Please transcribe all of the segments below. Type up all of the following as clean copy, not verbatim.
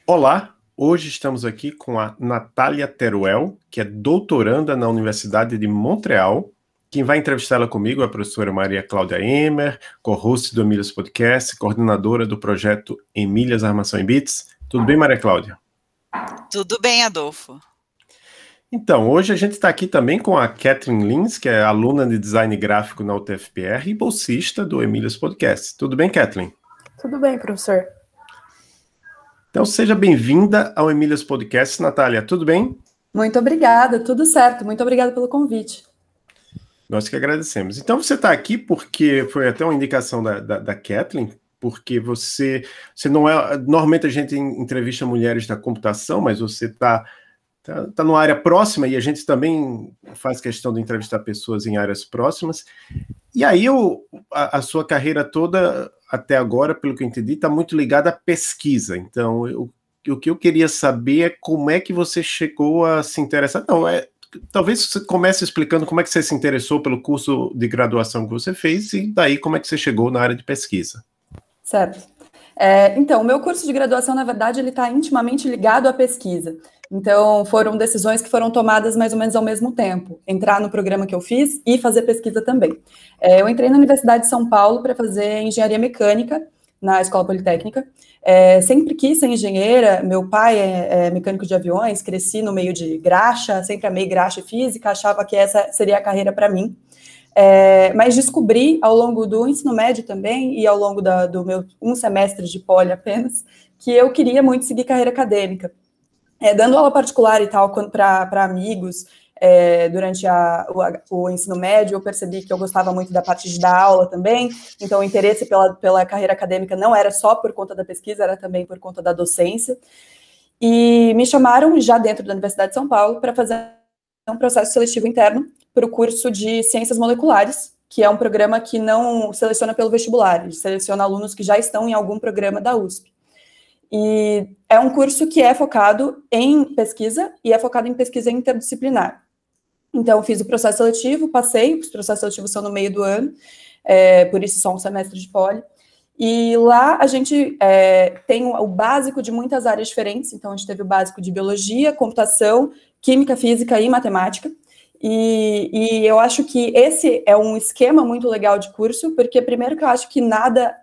Olá, hoje estamos aqui com a Natália Teruel, que é doutoranda na Universidade de Montreal. Quem vai entrevistá-la comigo é a professora Maria Cláudia Emer, co-host do Emílias Podcast, coordenadora do projeto Emílias Armação em Bits. Tudo bem, Maria Cláudia? Tudo bem, Adolfo. Então, hoje a gente está aqui também com a Kathleen Lins, que é aluna de design gráfico na UTFPR e bolsista do Emílias Podcast. Tudo bem, Kathleen? Tudo bem, professor. Então, seja bem-vinda ao Emílias Podcast, Natália. Tudo bem? Muito obrigada, tudo certo. Muito obrigada pelo convite. Nós que agradecemos. Então, você está aqui porque foi até uma indicação da Kathleen, porque você não é... Normalmente a gente entrevista mulheres da computação, mas você está numa área próxima e a gente também faz questão de entrevistar pessoas em áreas próximas. E aí, a sua carreira toda, até agora, pelo que eu entendi, está muito ligada à pesquisa. Então, o que eu queria saber é como é que você chegou a se interessar. Talvez você comece explicando como é que você se interessou pelo curso de graduação que você fez e daí como é que você chegou na área de pesquisa. Certo. Então, o meu curso de graduação, na verdade, ele está intimamente ligado à pesquisa. Então, foram decisões que foram tomadas mais ou menos ao mesmo tempo. Entrar no programa que eu fiz e fazer pesquisa também. Eu entrei na Universidade de São Paulo para fazer engenharia mecânica na Escola Politécnica. Sempre quis ser engenheira, meu pai é mecânico de aviões, cresci no meio de graxa, sempre amei graxa e física, achava que essa seria a carreira para mim. Mas descobri ao longo do ensino médio também e ao longo do meu um semestre de poli apenas, que eu queria muito seguir carreira acadêmica. Dando aula particular e tal para amigos, durante o ensino médio, eu percebi que eu gostava muito da parte de dar aula também, então o interesse pela carreira acadêmica não era só por conta da pesquisa, era também por conta da docência. E me chamaram já dentro da Universidade de São Paulo para fazer um processo seletivo interno para o curso de Ciências Moleculares, que é um programa que não seleciona pelo vestibular, ele seleciona alunos que já estão em algum programa da USP. E é um curso que é focado em pesquisa e é focado em pesquisa interdisciplinar. Então, fiz o processo seletivo, passei, os processos seletivos são no meio do ano, por isso só um semestre de poli. E lá a gente tem o básico de muitas áreas diferentes, então a gente teve o básico de biologia, computação, química, física e matemática. E eu acho que esse é um esquema muito legal de curso, porque primeiro que eu acho que nada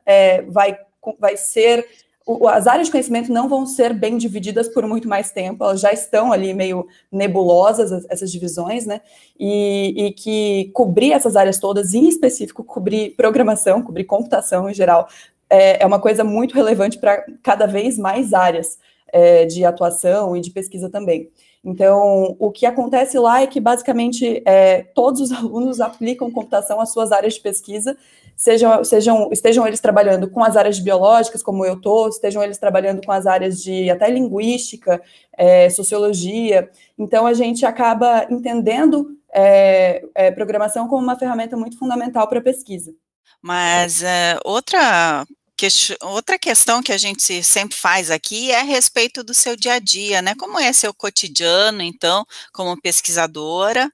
vai ser... As áreas de conhecimento não vão ser bem divididas por muito mais tempo, elas já estão ali meio nebulosas, essas divisões, né? E que cobrir essas áreas todas, em específico, cobrir programação, cobrir computação em geral, é uma coisa muito relevante para cada vez mais áreas de atuação e de pesquisa também. Então, o que acontece lá é que, basicamente, todos os alunos aplicam computação às suas áreas de pesquisa, estejam eles trabalhando com as áreas biológicas, como eu estou, estejam eles trabalhando com as áreas de até linguística, sociologia. Então, a gente acaba entendendo programação como uma ferramenta muito fundamental para a pesquisa. Mas outra questão que a gente sempre faz aqui é a respeito do seu dia a dia, né? Como é seu cotidiano, então, como pesquisadora?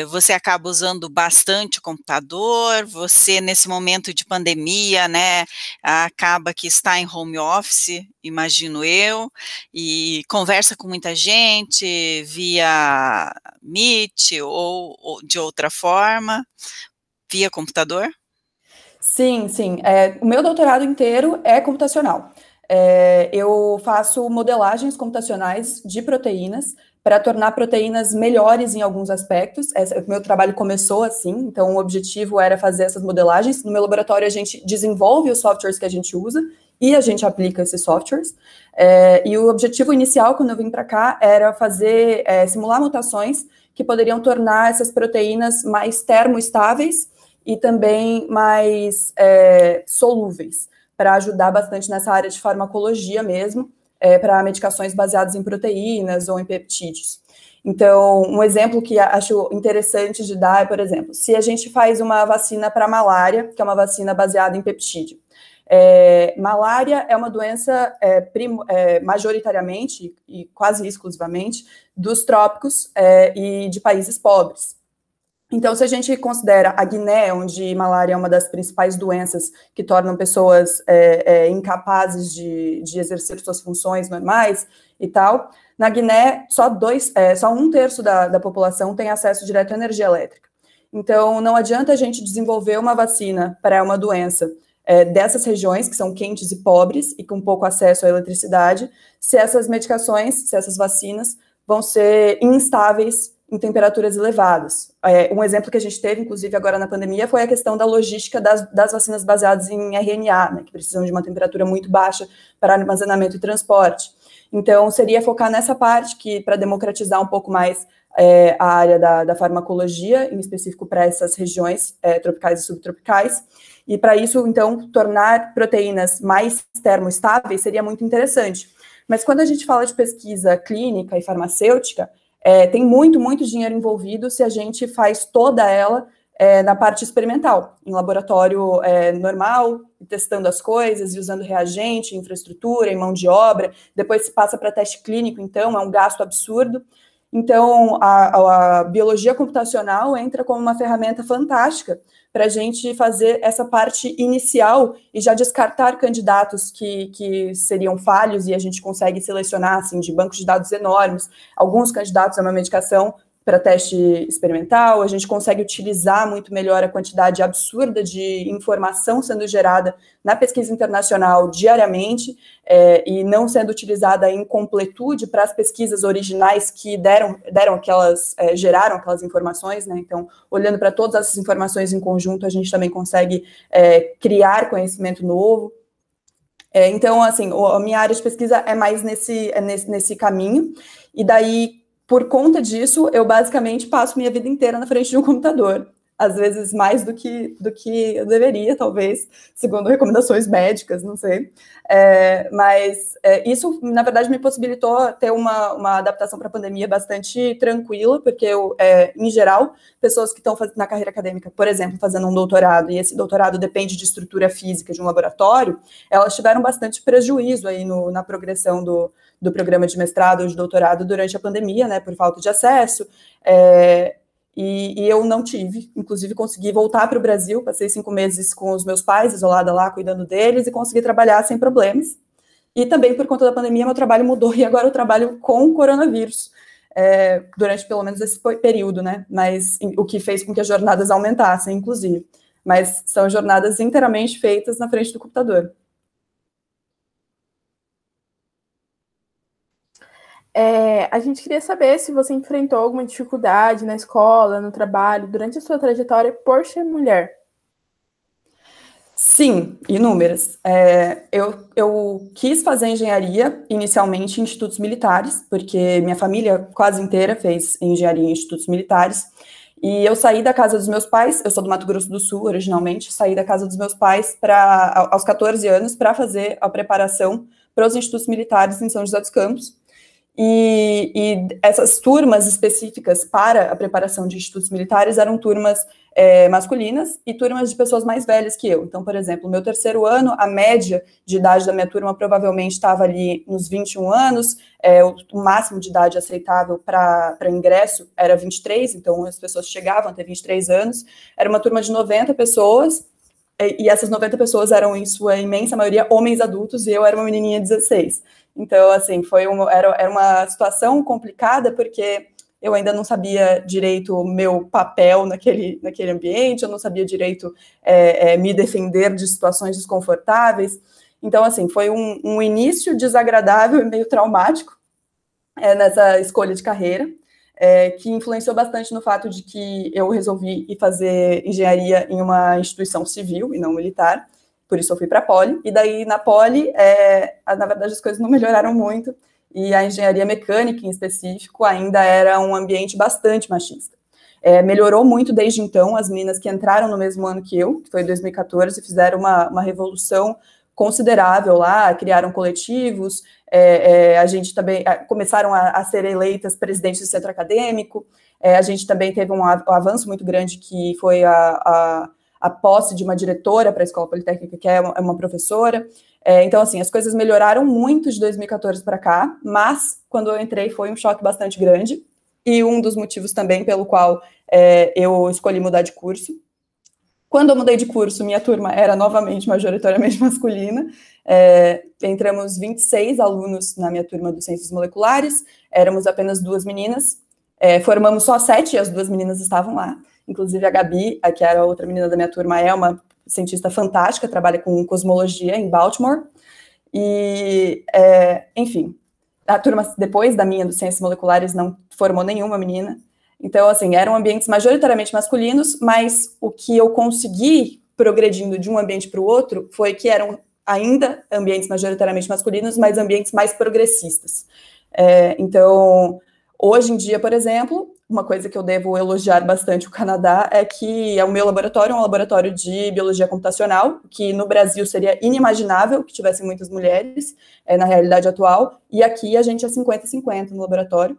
Você acaba usando bastante o computador, você, nesse momento de pandemia, né, acaba que está em home office, imagino eu, e conversa com muita gente via Meet ou de outra forma, via computador? Sim, sim. O meu doutorado inteiro é computacional. Eu faço modelagens computacionais de proteínas para tornar proteínas melhores em alguns aspectos. O meu trabalho começou assim, então o objetivo era fazer essas modelagens. No meu laboratório, a gente desenvolve os softwares que a gente usa e a gente aplica esses softwares. E o objetivo inicial, quando eu vim para cá, era simular mutações que poderiam tornar essas proteínas mais termoestáveis e também mais solúveis, para ajudar bastante nessa área de farmacologia mesmo, para medicações baseadas em proteínas ou em peptídeos. Então, um exemplo que acho interessante de dar é, por exemplo, se a gente faz uma vacina para malária, que é uma vacina baseada em peptídeo. Malária é uma doença majoritariamente e quase exclusivamente dos trópicos e de países pobres. Então, se a gente considera a Guiné, onde malária é uma das principais doenças que tornam pessoas incapazes de exercer suas funções normais e tal, na Guiné, só 1/3 da população tem acesso direto à energia elétrica. Então, não adianta a gente desenvolver uma vacina para uma doença dessas regiões, que são quentes e pobres, e com pouco acesso à eletricidade, se essas medicações, se essas vacinas vão ser instáveis em temperaturas elevadas. Um exemplo que a gente teve, inclusive, agora na pandemia, foi a questão da logística das vacinas baseadas em RNA, né, que precisam de uma temperatura muito baixa para armazenamento e transporte. Então, seria focar nessa parte, que para democratizar um pouco mais a área da farmacologia, em específico para essas regiões tropicais e subtropicais, e para isso, então, tornar proteínas mais termoestáveis seria muito interessante. Mas quando a gente fala de pesquisa clínica e farmacêutica, tem muito, muito dinheiro envolvido se a gente faz toda ela na parte experimental, em laboratório normal, testando as coisas e usando reagente, infraestrutura e mão de obra, depois se passa para teste clínico, então é um gasto absurdo. Então, a biologia computacional entra como uma ferramenta fantástica para a gente fazer essa parte inicial e já descartar candidatos que seriam falhos, e a gente consegue selecionar, assim, de bancos de dados enormes, alguns candidatos a uma medicação para teste experimental. A gente consegue utilizar muito melhor a quantidade absurda de informação sendo gerada na pesquisa internacional diariamente, e não sendo utilizada em completude para as pesquisas originais que geraram aquelas informações, né? Então, olhando para todas essas informações em conjunto, a gente também consegue criar conhecimento novo. Então, assim, a minha área de pesquisa é mais nesse caminho, e daí, por conta disso, eu basicamente passo minha vida inteira na frente de um computador, às vezes mais do que eu deveria, talvez, segundo recomendações médicas, não sei. Mas isso, na verdade, me possibilitou ter uma adaptação para a pandemia bastante tranquila, porque em geral, pessoas que estão na carreira acadêmica, por exemplo, fazendo um doutorado, e esse doutorado depende de estrutura física de um laboratório, elas tiveram bastante prejuízo aí na progressão do programa de mestrado ou de doutorado durante a pandemia, né, por falta de acesso. E eu não tive, inclusive consegui voltar para o Brasil, passei 5 meses com os meus pais, isolada lá, cuidando deles, e consegui trabalhar sem problemas. E também, por conta da pandemia, meu trabalho mudou, e agora eu trabalho com o coronavírus, durante pelo menos esse período, né, mas o que fez com que as jornadas aumentassem, inclusive. Mas são jornadas inteiramente feitas na frente do computador. A gente queria saber se você enfrentou alguma dificuldade na escola, no trabalho, durante a sua trajetória por ser mulher. Sim, inúmeras. Eu quis fazer engenharia inicialmente em institutos militares, porque minha família quase inteira fez engenharia em institutos militares, e eu saí da casa dos meus pais, eu sou do Mato Grosso do Sul originalmente, saí da casa dos meus pais aos 14 anos para fazer a preparação para os institutos militares em São José dos Campos. E essas turmas específicas para a preparação de institutos militares eram turmas masculinas e turmas de pessoas mais velhas que eu. Então, por exemplo, no meu 3º ano, a média de idade da minha turma provavelmente estava ali nos 21 anos, o máximo de idade aceitável para ingresso era 23, então as pessoas chegavam a ter 23 anos. Era uma turma de 90 pessoas, e essas 90 pessoas eram, em sua imensa maioria, homens adultos, e eu era uma menininha de 16. Então, assim, era uma situação complicada, porque eu ainda não sabia direito o meu papel naquele ambiente, eu não sabia direito me defender de situações desconfortáveis. Então, assim, foi um início desagradável e meio traumático nessa escolha de carreira, que influenciou bastante no fato de que eu resolvi ir fazer engenharia em uma instituição civil e não militar. Por isso eu fui para a Poli, e daí na Poli, na verdade, as coisas não melhoraram muito, e a engenharia mecânica, em específico, ainda era um ambiente bastante machista. Melhorou muito desde então. As meninas que entraram no mesmo ano que eu, que foi 2014, fizeram uma revolução considerável lá, criaram coletivos, a gente também começaram a ser eleitas presidentes do centro acadêmico, a gente também teve um avanço muito grande, que foi a posse de uma diretora para a Escola Politécnica, que é uma professora. Então, assim, as coisas melhoraram muito de 2014 para cá, mas quando eu entrei foi um choque bastante grande, e um dos motivos também pelo qual eu escolhi mudar de curso. Quando eu mudei de curso, minha turma era novamente majoritariamente masculina. Entramos 26 alunos na minha turma dos Ciências Moleculares, éramos apenas 2 meninas, formamos só 7 e as 2 meninas estavam lá. Inclusive a Gabi, que era a outra menina da minha turma, é uma cientista fantástica, trabalha com cosmologia em Baltimore. E, enfim, a turma depois da minha dos Ciências Moleculares não formou nenhuma menina. Então, assim, eram ambientes majoritariamente masculinos, mas o que eu consegui progredindo de um ambiente para o outro foi que eram ainda ambientes majoritariamente masculinos, mas ambientes mais progressistas. Então, hoje em dia, por exemplo, uma coisa que eu devo elogiar bastante o Canadá é que o meu laboratório é um laboratório de biologia computacional, que no Brasil seria inimaginável que tivessem muitas mulheres na realidade atual, e aqui a gente é 50-50 no laboratório.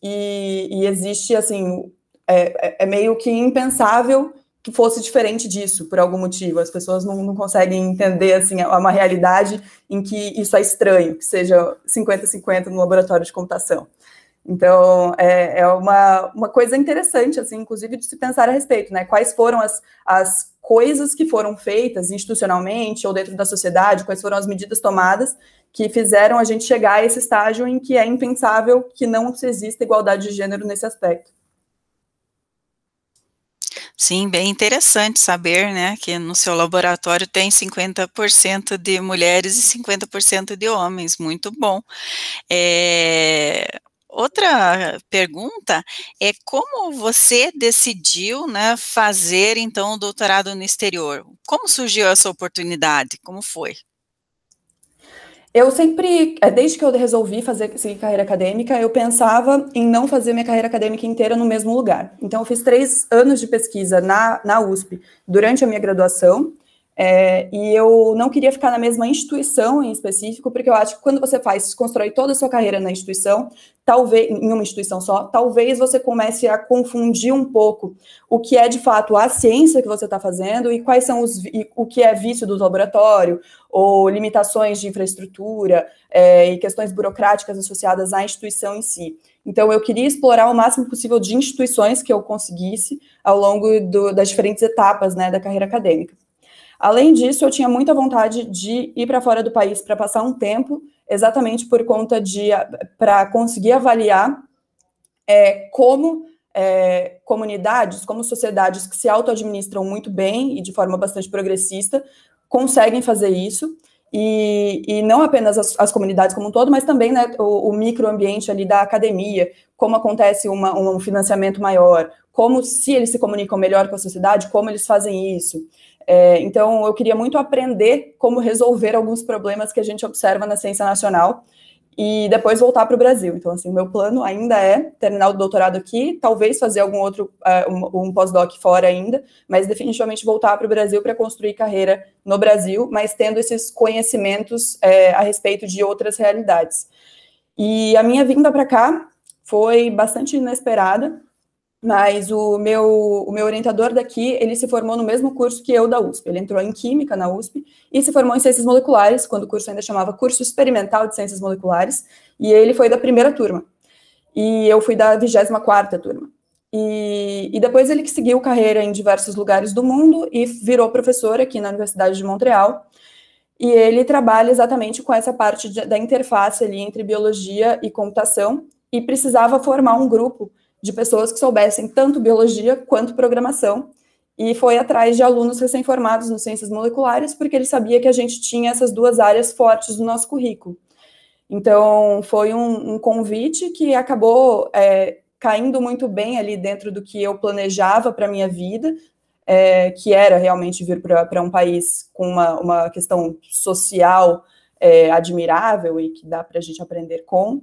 E existe, assim, é meio que impensável que fosse diferente disso, por algum motivo. As pessoas não conseguem entender, assim, uma realidade em que isso é estranho, que seja 50-50 no laboratório de computação. Então, é uma coisa interessante, assim, inclusive, de se pensar a respeito, né? Quais foram as coisas que foram feitas institucionalmente ou dentro da sociedade, quais foram as medidas tomadas que fizeram a gente chegar a esse estágio em que é impensável que não exista igualdade de gênero nesse aspecto. Sim, bem interessante saber, né, que no seu laboratório tem 50% de mulheres e 50% de homens, muito bom. Outra pergunta é como você decidiu, né, fazer, então, o doutorado no exterior? Como surgiu essa oportunidade? Como foi? Eu sempre, desde que eu resolvi seguir carreira acadêmica, eu pensava em não fazer minha carreira acadêmica inteira no mesmo lugar. Então, eu fiz 3 anos de pesquisa na USP durante a minha graduação, e eu não queria ficar na mesma instituição em específico, porque eu acho que quando você constrói toda a sua carreira na instituição, talvez, em uma instituição só, talvez você comece a confundir um pouco o que é de fato a ciência que você está fazendo e quais são o que é vício do laboratório, ou limitações de infraestrutura e questões burocráticas associadas à instituição em si. Então, eu queria explorar o máximo possível de instituições que eu conseguisse ao longo das diferentes etapas, né, da carreira acadêmica. Além disso, eu tinha muita vontade de ir para fora do país para passar um tempo, exatamente por conta para conseguir avaliar como comunidades, como sociedades que se auto-administram muito bem e de forma bastante progressista, conseguem fazer isso, e não apenas as comunidades como um todo, mas também, né, o microambiente ali da academia, como acontece um financiamento maior, como se eles se comunicam melhor com a sociedade, como eles fazem isso. Então, eu queria muito aprender como resolver alguns problemas que a gente observa na ciência nacional e depois voltar para o Brasil. Então, assim, o meu plano ainda é terminar o doutorado aqui, talvez fazer algum outro, um pós-doc fora ainda, mas definitivamente voltar para o Brasil para construir carreira no Brasil, mas tendo esses conhecimentos a respeito de outras realidades. E a minha vinda para cá foi bastante inesperada, mas o meu orientador daqui, ele se formou no mesmo curso que eu da USP. Ele entrou em Química na USP e se formou em Ciências Moleculares, quando o curso ainda chamava Curso Experimental de Ciências Moleculares, e ele foi da primeira turma. E eu fui da 24ª turma. E depois ele seguiu carreira em diversos lugares do mundo e virou professor aqui na Universidade de Montreal. E ele trabalha exatamente com essa parte da interface ali entre biologia e computação, e precisava formar um grupo de pessoas que soubessem tanto biologia quanto programação, e foi atrás de alunos recém-formados em ciências moleculares, porque ele sabia que a gente tinha essas 2 áreas fortes no nosso currículo. Então, foi um convite que acabou caindo muito bem ali dentro do que eu planejava para a minha vida, que era realmente vir para um país com uma questão social admirável e que dá para a gente aprender com.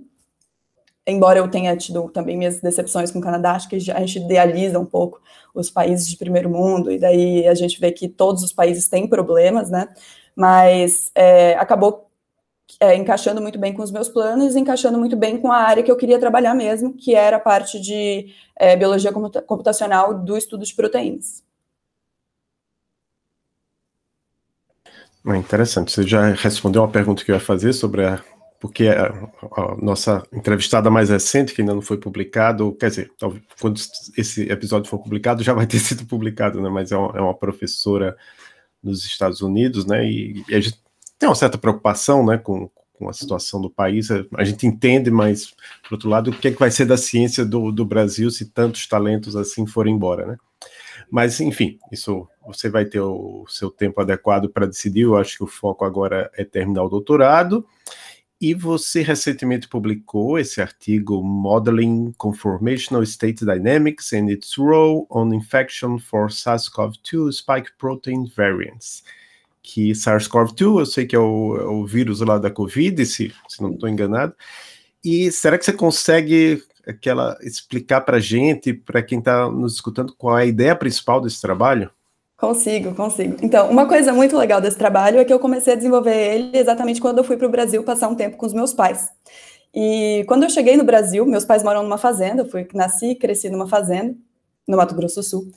Embora eu tenha tido também minhas decepções com o Canadá, acho que a gente idealiza um pouco os países de primeiro mundo, e daí a gente vê que todos os países têm problemas, né? Mas acabou encaixando muito bem com os meus planos, encaixando muito bem com a área que eu queria trabalhar mesmo, que era a parte de biologia computacional do estudo de proteínas. Interessante, você já respondeu uma pergunta que eu ia fazer sobre porque a nossa entrevistada mais recente, que ainda não foi publicado, quer dizer, quando esse episódio for publicado, já vai ter sido publicado, né? Mas é uma professora nos Estados Unidos, né? E a gente tem uma certa preocupação, né, com a situação do país. A gente entende, mas, por outro lado, o que vai ser da ciência do Brasil se tantos talentos assim forem embora, né? Mas, enfim, isso você vai ter o seu tempo adequado para decidir. Eu acho que o foco agora é terminar o doutorado. E você recentemente publicou esse artigo Modeling Conformational State Dynamics and its Role on Infection for SARS-CoV-2 Spike Protein Variants. Que SARS-CoV-2, eu sei que é o vírus lá da Covid, se não estou enganado. E será que você consegue explicar para a gente, para quem está nos escutando, qual é a ideia principal desse trabalho? Consigo. Então, uma coisa muito legal desse trabalho é que eu comecei a desenvolver ele exatamente quando eu fui para o Brasil passar um tempo com os meus pais. E quando eu cheguei no Brasil, meus pais moram numa fazenda, nasci e cresci numa fazenda, no Mato Grosso do Sul,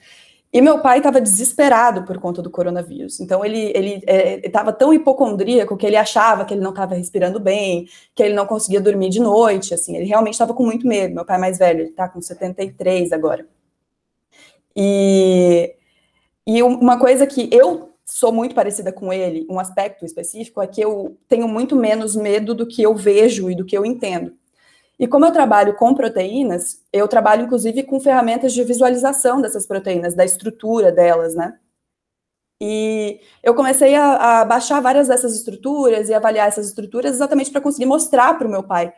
e meu pai estava desesperado por conta do coronavírus. Então, ele estava tão hipocondríaco que ele achava que ele não estava respirando bem, que ele não conseguia dormir de noite, assim, ele realmente estava com muito medo. Meu pai mais velho, ele está com 73 agora. E uma coisa que eu sou muito parecida com ele, um aspecto específico, é que eu tenho muito menos medo do que eu vejo e do que eu entendo. E como eu trabalho com proteínas, eu trabalho, inclusive, com ferramentas de visualização dessas proteínas, da estrutura delas, né? E eu comecei a baixar várias dessas estruturas e avaliar essas estruturas exatamente para conseguir mostrar para o meu pai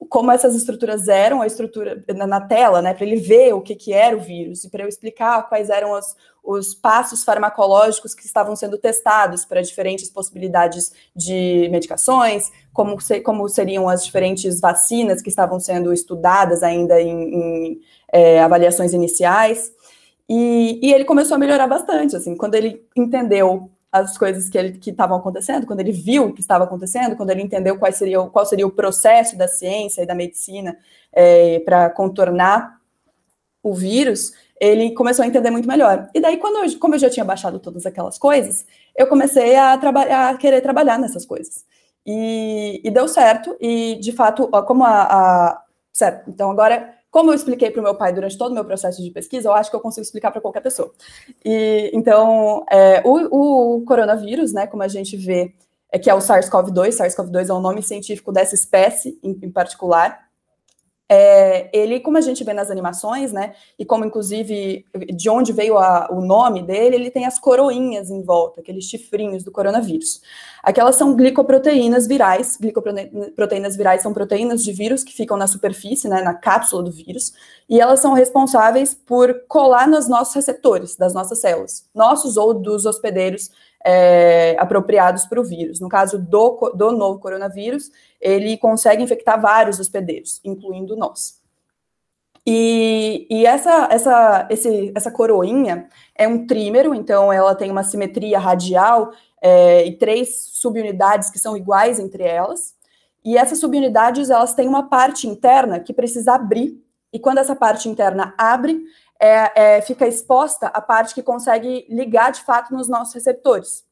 como essas estruturas eram, a estrutura na tela, né, para ele ver o que era o vírus, e para eu explicar quais eram os passos farmacológicos que estavam sendo testados para diferentes possibilidades de medicações, como seriam as diferentes vacinas que estavam sendo estudadas ainda em avaliações iniciais, e ele começou a melhorar bastante, assim, quando ele entendeu as coisas que estavam acontecendo, quando ele viu o que estava acontecendo, quando ele entendeu qual seria o processo da ciência e da medicina para contornar o vírus, ele começou a entender muito melhor. E daí, como eu já tinha baixado todas aquelas coisas, eu comecei a querer trabalhar nessas coisas. E deu certo, e de fato, certo, então agora, como eu expliquei para o meu pai durante todo o meu processo de pesquisa, eu acho que eu consigo explicar para qualquer pessoa. Então, o coronavírus, né, como a gente vê, que é o SARS-CoV-2, SARS-CoV-2 é o nome científico dessa espécie em particular, ele, como a gente vê nas animações, né, e como, inclusive, de onde veio o nome dele, ele tem as coroinhas em volta, aqueles chifrinhos do coronavírus. Aquelas são glicoproteínas virais. Glicoproteínas virais são proteínas de vírus que ficam na superfície, né, na cápsula do vírus, e elas são responsáveis por colar nos nossos receptores, das nossas células, nossos ou dos hospedeiros apropriados para o vírus. No caso do novo coronavírus, ele consegue infectar vários hospedeiros, incluindo nós. E essa coroinha é um trímero, então ela tem uma simetria radial e 3 subunidades que são iguais entre elas. E essas subunidades, elas têm uma parte interna que precisa abrir, e quando essa parte interna abre, fica exposta a parte que consegue ligar, de fato, nos nossos receptores.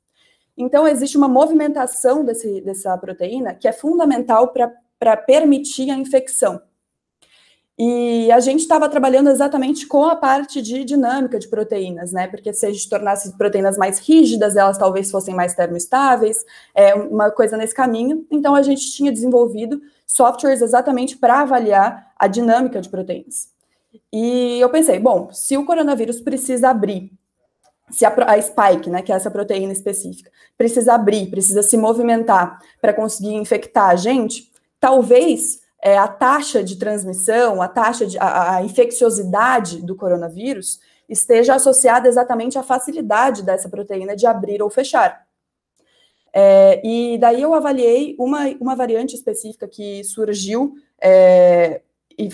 Então, existe uma movimentação dessa proteína que é fundamental para permitir a infecção. E a gente estava trabalhando exatamente com a parte de dinâmica de proteínas, né? Porque se a gente tornasse proteínas mais rígidas, elas talvez fossem mais termoestáveis, uma coisa nesse caminho. Então, a gente tinha desenvolvido softwares exatamente para avaliar a dinâmica de proteínas. E eu pensei, bom, se o coronavírus precisa abrir, se a spike, né, que é essa proteína específica, precisa abrir, precisa se movimentar para conseguir infectar a gente, talvez a taxa de transmissão, a infecciosidade do coronavírus esteja associada exatamente à facilidade dessa proteína de abrir ou fechar. E daí eu avaliei uma variante específica que surgiu e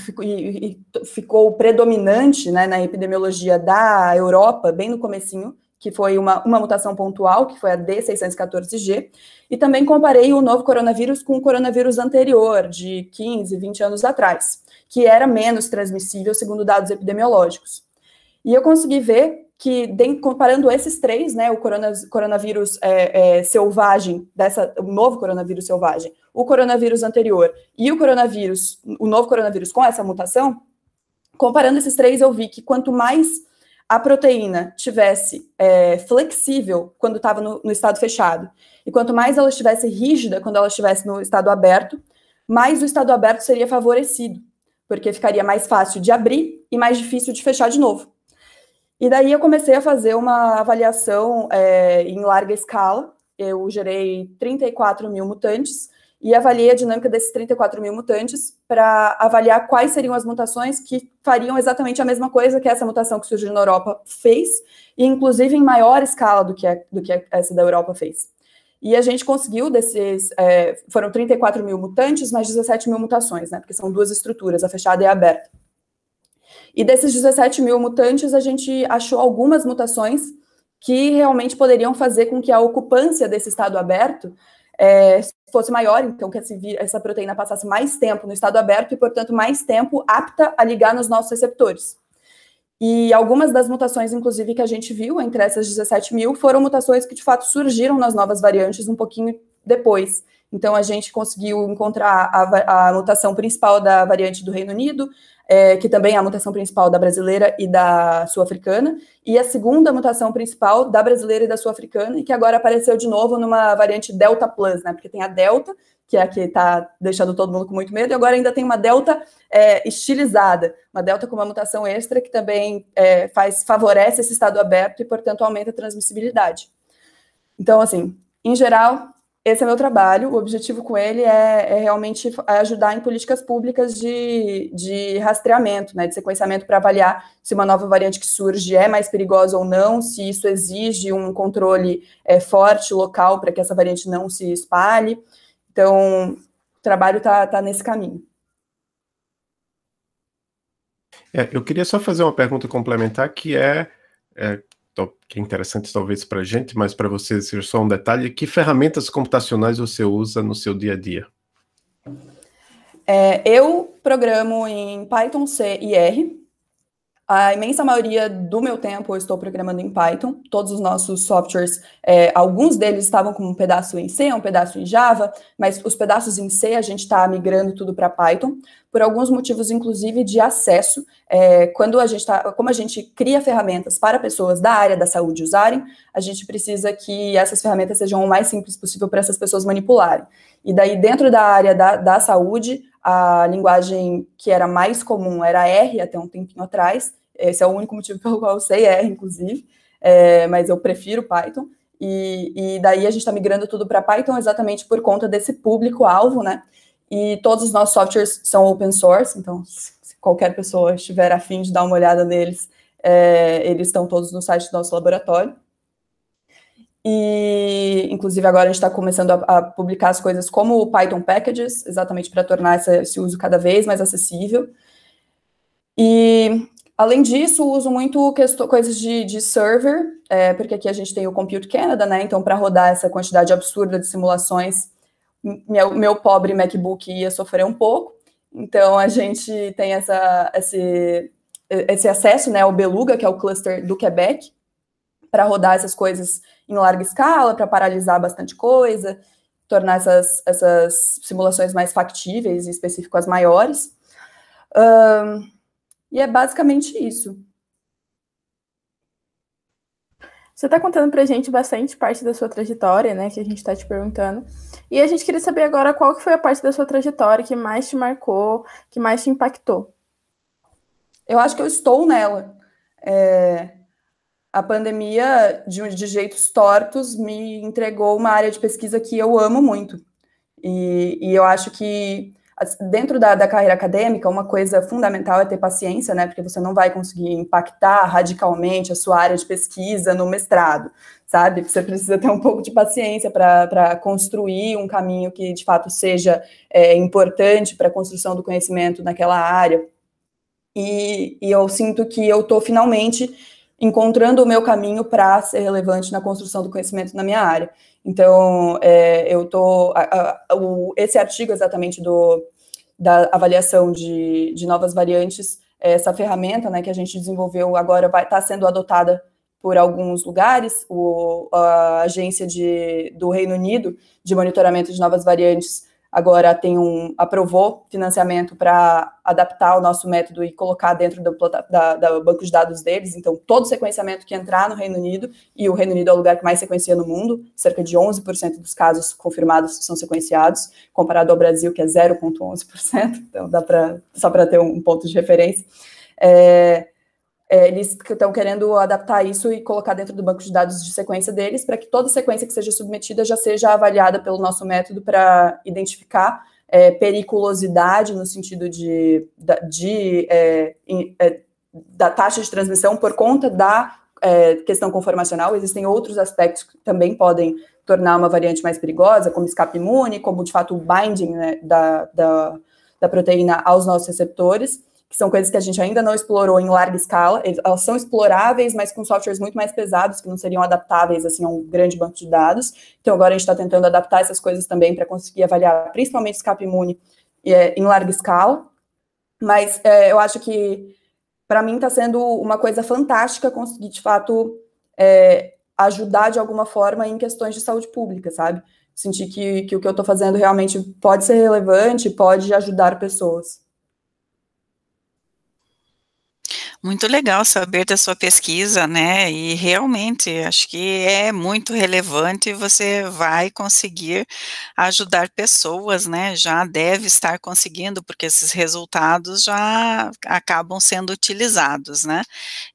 ficou predominante, né, na epidemiologia da Europa, bem no comecinho, que foi uma mutação pontual, que foi a D614G, e também comparei o novo coronavírus com o coronavírus anterior, de 15, 20 anos atrás, que era menos transmissível, segundo dados epidemiológicos. E eu consegui ver que, comparando esses três, né, o coronavírus selvagem, o novo coronavírus selvagem, o coronavírus anterior e o novo coronavírus com essa mutação, comparando esses três, eu vi que quanto mais a proteína tivesse flexível quando estava no estado fechado, e quanto mais ela estivesse rígida quando ela estivesse no estado aberto, mais o estado aberto seria favorecido, porque ficaria mais fácil de abrir e mais difícil de fechar de novo. E daí eu comecei a fazer uma avaliação em larga escala. Eu gerei 34 mil mutantes e avaliei a dinâmica desses 34 mil mutantes para avaliar quais seriam as mutações que fariam exatamente a mesma coisa que essa mutação que surgiu na Europa fez, e inclusive em maior escala do que essa da Europa fez. E a gente conseguiu foram 34 mil mutantes, mais 17 mil mutações, né? Porque são duas estruturas, a fechada e a aberta. E desses 17 mil mutantes, a gente achou algumas mutações que realmente poderiam fazer com que a ocupância desse estado aberto fosse maior, então que essa proteína passasse mais tempo no estado aberto e, portanto, mais tempo apta a ligar nos nossos receptores. E algumas das mutações, inclusive, que a gente viu entre essas 17 mil, foram mutações que, de fato, surgiram nas novas variantes um pouquinho depois. Então, a gente conseguiu encontrar a mutação principal da variante do Reino Unido, que também é a mutação principal da brasileira e da sul-africana, e a segunda mutação principal da brasileira e da sul-africana, e que agora apareceu de novo numa variante Delta Plus, né? Porque tem a Delta, que é a que está deixando todo mundo com muito medo, e agora ainda tem uma Delta estilizada, uma Delta com uma mutação extra que também favorece esse estado aberto e, portanto, aumenta a transmissibilidade. Então, assim, em geral, esse é meu trabalho. O objetivo com ele é realmente ajudar em políticas públicas de rastreamento, né, de sequenciamento, para avaliar se uma nova variante que surge é mais perigosa ou não, se isso exige um controle forte local para que essa variante não se espalhe. Então, o trabalho está nesse caminho. Eu queria só fazer uma pergunta complementar, que é interessante talvez para a gente, mas para vocês só um detalhe: que ferramentas computacionais você usa no seu dia a dia? Eu programo em Python, C e R. A imensa maioria do meu tempo eu estou programando em Python. Todos os nossos softwares, alguns deles estavam com um pedaço em C, um pedaço em Java, mas os pedaços em C a gente está migrando tudo para Python, por alguns motivos, inclusive, de acesso. Como a gente cria ferramentas para pessoas da área da saúde usarem, a gente precisa que essas ferramentas sejam o mais simples possível para essas pessoas manipularem. E daí, dentro da área da saúde, a linguagem que era mais comum era R, até um tempinho atrás. Esse é o único motivo pelo qual eu sei R, inclusive, mas eu prefiro Python. E daí a gente está migrando tudo para Python exatamente por conta desse público-alvo, né? E todos os nossos softwares são open source, então se qualquer pessoa estiver a fim de dar uma olhada neles, eles estão todos no site do nosso laboratório. E, inclusive, agora a gente está começando a publicar as coisas como o Python Packages, exatamente para tornar esse uso cada vez mais acessível. E, além disso, uso muito coisas de server, porque aqui a gente tem o Compute Canada, né? Então, para rodar essa quantidade absurda de simulações, meu pobre MacBook ia sofrer um pouco. Então, a gente tem esse acesso, né, ao Beluga, que é o cluster do Quebec, para rodar essas coisas em larga escala, para paralisar bastante coisa, tornar essas simulações mais factíveis e específicas maiores. E é basicamente isso. Você está contando para a gente bastante parte da sua trajetória, né, que a gente está te perguntando. E a gente queria saber agora qual que foi a parte da sua trajetória que mais te marcou, que mais te impactou. Eu acho que eu estou nela. A pandemia, de jeitos tortos, me entregou uma área de pesquisa que eu amo muito. E eu acho que, dentro da carreira acadêmica, uma coisa fundamental é ter paciência, né? Porque você não vai conseguir impactar radicalmente a sua área de pesquisa no mestrado, sabe? Você precisa ter um pouco de paciência para construir um caminho que, de fato, seja importante para a construção do conhecimento naquela área. E eu sinto que eu estou, finalmente, encontrando o meu caminho para ser relevante na construção do conhecimento na minha área. Então, esse artigo exatamente da avaliação de novas variantes, essa ferramenta, né, que a gente desenvolveu agora vai estar sendo adotada por alguns lugares. A agência do Reino Unido de monitoramento de novas variantes agora aprovou financiamento para adaptar o nosso método e colocar dentro do banco de dados deles. Então, todo sequenciamento que entrar no Reino Unido, e o Reino Unido é o lugar que mais sequencia no mundo, cerca de 11% dos casos confirmados são sequenciados, comparado ao Brasil, que é 0,11%, então só para ter um ponto de referência. Eles estão querendo adaptar isso e colocar dentro do banco de dados de sequência deles, para que toda sequência que seja submetida já seja avaliada pelo nosso método para identificar periculosidade no sentido da taxa de transmissão por conta da questão conformacional. Existem outros aspectos que também podem tornar uma variante mais perigosa, como escape imune, como, de fato, o binding, né, da proteína aos nossos receptores, que são coisas que a gente ainda não explorou em larga escala. Elas são exploráveis, mas com softwares muito mais pesados, que não seriam adaptáveis assim, a um grande banco de dados. Então, agora a gente está tentando adaptar essas coisas também para conseguir avaliar, principalmente escape imune em larga escala. Mas eu acho que, para mim, está sendo uma coisa fantástica conseguir, de fato, ajudar de alguma forma em questões de saúde pública, sabe? Sentir que o que eu estou fazendo realmente pode ser relevante, pode ajudar pessoas. Muito legal saber da sua pesquisa, né? E realmente acho que é muito relevante e você vai conseguir ajudar pessoas, né? Já deve estar conseguindo, porque esses resultados já acabam sendo utilizados, né?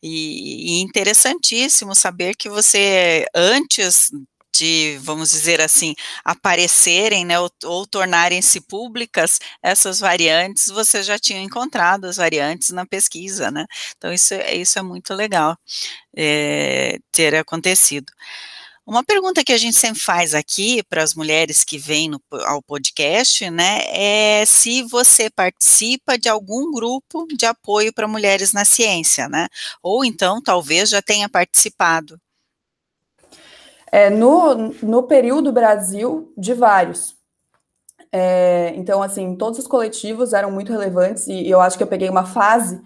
E interessantíssimo saber que você, antes de, vamos dizer assim, aparecerem, né, ou tornarem-se públicas, essas variantes, você já tinha encontrado as variantes na pesquisa, né? Então, isso é muito legal ter acontecido. Uma pergunta que a gente sempre faz aqui para as mulheres que vêm ao podcast, né, é se você participa de algum grupo de apoio para mulheres na ciência, né? Ou então, talvez já tenha participado. No período Brasil, de vários. Então, assim, todos os coletivos eram muito relevantes e eu acho que eu peguei uma fase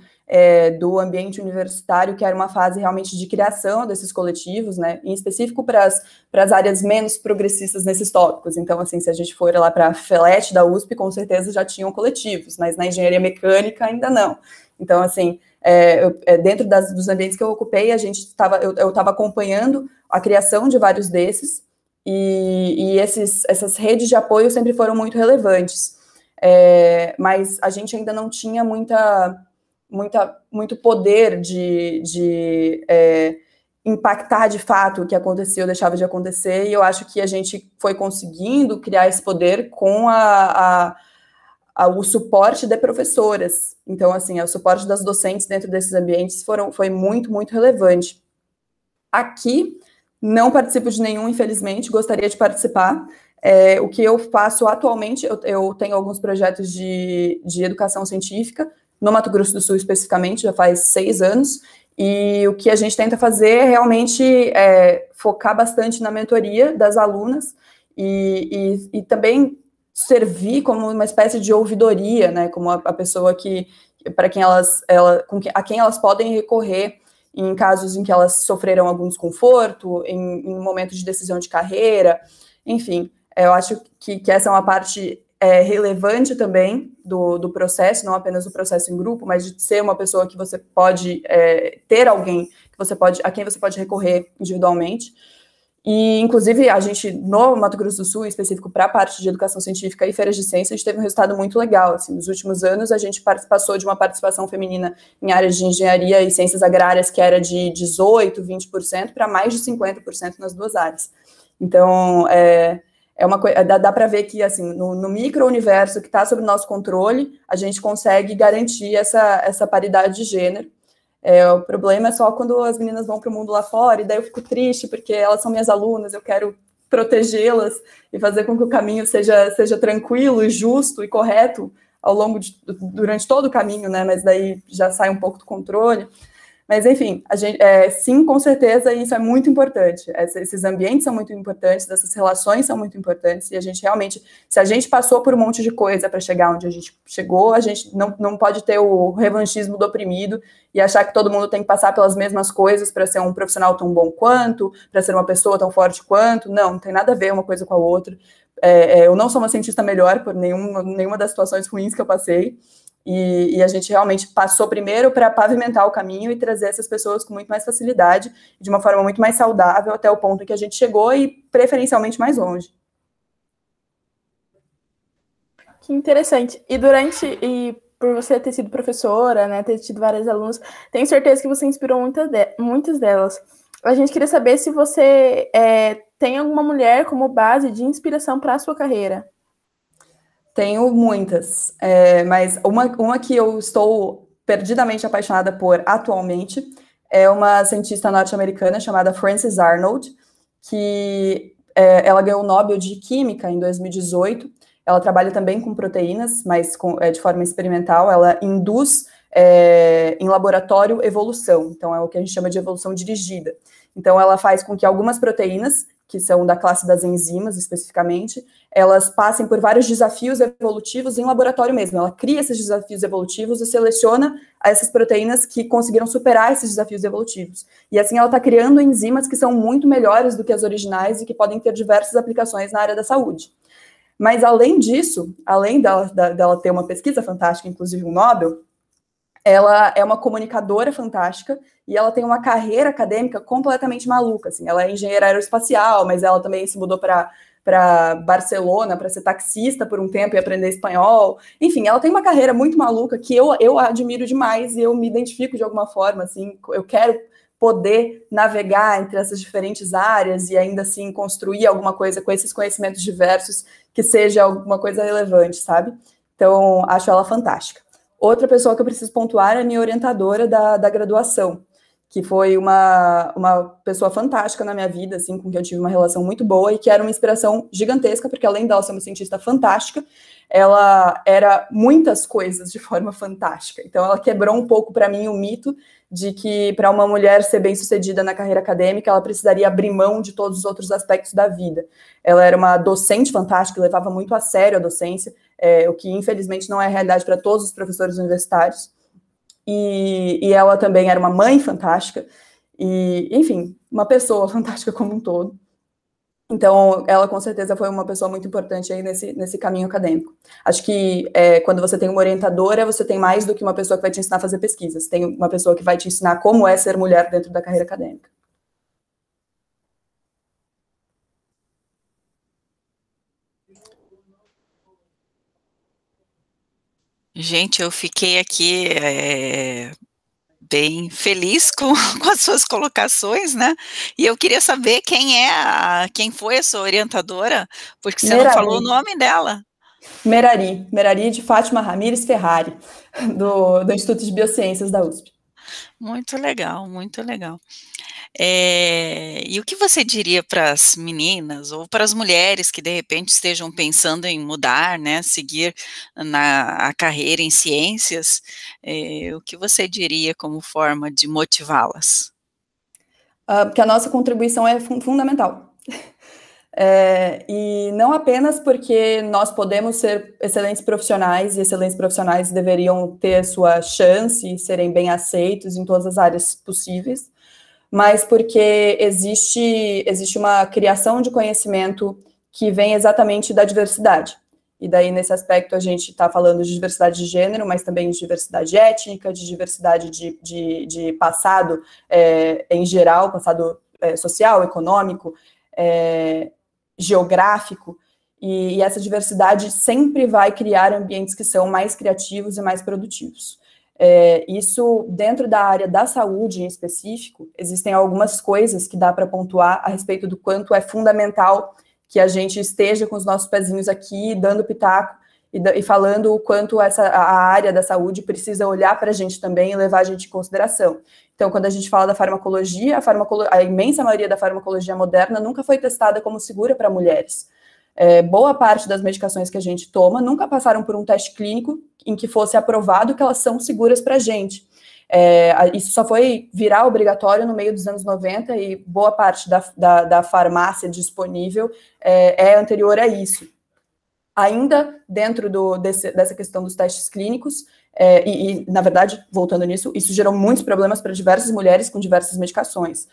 do ambiente universitário que era uma fase realmente de criação desses coletivos, né, em específico para as áreas menos progressistas nesses tópicos. Então, assim, se a gente for lá para a FELET da USP, com certeza já tinham coletivos, mas na engenharia mecânica ainda não. Então, assim, dentro dos ambientes que eu ocupei, eu estava acompanhando a criação de vários desses, e essas redes de apoio sempre foram muito relevantes. Mas a gente ainda não tinha muito poder de impactar de fato o que acontecia ou deixava de acontecer, e eu acho que a gente foi conseguindo criar esse poder com o suporte de professoras. Então, assim, o suporte das docentes dentro desses ambientes foi muito, muito relevante. Aqui, não participo de nenhum, infelizmente, gostaria de participar. O que eu faço atualmente, eu tenho alguns projetos de educação científica, no Mato Grosso do Sul especificamente, já faz 6 anos, e o que a gente tenta fazer é realmente focar bastante na mentoria das alunas e também servir como uma espécie de ouvidoria, né, como a pessoa a quem elas podem recorrer em casos em que elas sofreram algum desconforto, em momentos de decisão de carreira, enfim, eu acho que essa é uma parte relevante também do processo, não apenas do processo em grupo, mas de ser uma pessoa que você pode ter alguém a quem você pode recorrer individualmente. E, inclusive, a gente, no Mato Grosso do Sul, em específico para a parte de educação científica e feiras de ciência, a gente teve um resultado muito legal. Assim, nos últimos anos, a gente passou de uma participação feminina em áreas de engenharia e ciências agrárias, que era de 18%, 20%, para mais de 50% nas duas áreas. Então, dá para ver que, assim, no micro-universo que está sob nosso controle, a gente consegue garantir essa paridade de gênero. O problema é só quando as meninas vão para o mundo lá fora, e daí eu fico triste, porque elas são minhas alunas, eu quero protegê-las e fazer com que o caminho seja tranquilo e justo e correto durante todo o caminho, né, mas daí já sai um pouco do controle. Mas, enfim, sim, com certeza, isso é muito importante. Esses ambientes são muito importantes, essas relações são muito importantes, e a gente realmente, se a gente passou por um monte de coisa para chegar onde a gente chegou, a gente não pode ter o revanchismo do oprimido e achar que todo mundo tem que passar pelas mesmas coisas para ser um profissional tão bom quanto, para ser uma pessoa tão forte quanto. Não tem nada a ver uma coisa com a outra. Eu não sou uma cientista melhor por nenhuma das situações ruins que eu passei, e a gente realmente passou primeiro para pavimentar o caminho e trazer essas pessoas com muito mais facilidade, de uma forma muito mais saudável, até o ponto em que a gente chegou e preferencialmente mais longe. Que interessante. E por você ter sido professora, né, ter tido várias alunas, tenho certeza que você inspirou muitas delas. A gente queria saber se você tem alguma mulher como base de inspiração para a sua carreira. Tenho muitas, mas uma que eu estou perdidamente apaixonada por atualmente é uma cientista norte-americana chamada Frances Arnold, que ela ganhou o Nobel de Química em 2018. Ela trabalha também com proteínas, mas de forma experimental. Ela induz em laboratório evolução, então é o que a gente chama de evolução dirigida. Então ela faz com que algumas proteínas, que são da classe das enzimas especificamente, elas passem por vários desafios evolutivos em laboratório mesmo. Ela cria esses desafios evolutivos e seleciona essas proteínas que conseguiram superar esses desafios evolutivos. E assim ela está criando enzimas que são muito melhores do que as originais e que podem ter diversas aplicações na área da saúde. Mas além disso, além dela ter uma pesquisa fantástica, inclusive um Nobel, ela é uma comunicadora fantástica e ela tem uma carreira acadêmica completamente maluca, assim. Ela é engenheira aeroespacial, mas ela também se mudou para Barcelona para ser taxista por um tempo e aprender espanhol. Enfim, ela tem uma carreira muito maluca que eu admiro demais e eu me identifico de alguma forma, assim. Eu quero poder navegar entre essas diferentes áreas e ainda assim construir alguma coisa com esses conhecimentos diversos que seja alguma coisa relevante, sabe? Então, acho ela fantástica. Outra pessoa que eu preciso pontuar é a minha orientadora da graduação, que foi uma pessoa fantástica na minha vida, assim, com quem eu tive uma relação muito boa e que era uma inspiração gigantesca, porque além dela ser uma cientista fantástica, ela era muitas coisas de forma fantástica. Então, ela quebrou um pouco para mim o mito de que para uma mulher ser bem-sucedida na carreira acadêmica, ela precisaria abrir mão de todos os outros aspectos da vida. Ela era uma docente fantástica, levava muito a sério a docência, o que infelizmente não é a realidade para todos os professores universitários. E ela também era uma mãe fantástica, e, enfim, uma pessoa fantástica como um todo. Então, ela com certeza foi uma pessoa muito importante aí nesse caminho acadêmico. Acho que quando você tem uma orientadora, você tem mais do que uma pessoa que vai te ensinar a fazer pesquisas. Tem uma pessoa que vai te ensinar como é ser mulher dentro da carreira acadêmica. Gente, eu fiquei aqui bem feliz com as suas colocações, né? E eu queria saber quem foi a sua orientadora, porque você não falou o nome dela. Merari de Fátima Ramires Ferrari, do Instituto de Biociências da USP. Muito legal, muito legal. E o que você diria para as meninas ou para as mulheres que de repente estejam pensando em mudar, né, seguir a carreira em ciências, o que você diria como forma de motivá-las? Que a nossa contribuição é fundamental. E não apenas porque nós podemos ser excelentes profissionais, e excelentes profissionais deveriam ter sua chance e serem bem aceitos em todas as áreas possíveis, mas porque existe uma criação de conhecimento que vem exatamente da diversidade. E daí, nesse aspecto, a gente está falando de diversidade de gênero, mas também de diversidade étnica, de diversidade de passado em geral, passado social, econômico, geográfico, e essa diversidade sempre vai criar ambientes que são mais criativos e mais produtivos. Isso, dentro da área da saúde em específico, existem algumas coisas que dá para pontuar a respeito do quanto é fundamental que a gente esteja com os nossos pezinhos aqui, dando pitaco e falando o quanto a área da saúde precisa olhar para a gente também e levar a gente em consideração. Então, quando a gente fala da farmacologia, a imensa maioria da farmacologia moderna nunca foi testada como segura para mulheres. Boa parte das medicações que a gente toma nunca passaram por um teste clínico em que fosse aprovado que elas são seguras para a gente. Isso só foi virar obrigatório no meio dos anos 90 e boa parte da farmácia disponível é anterior a isso. Ainda dentro dessa questão dos testes clínicos, na verdade, voltando nisso, isso gerou muitos problemas para diversas mulheres com diversas medicações.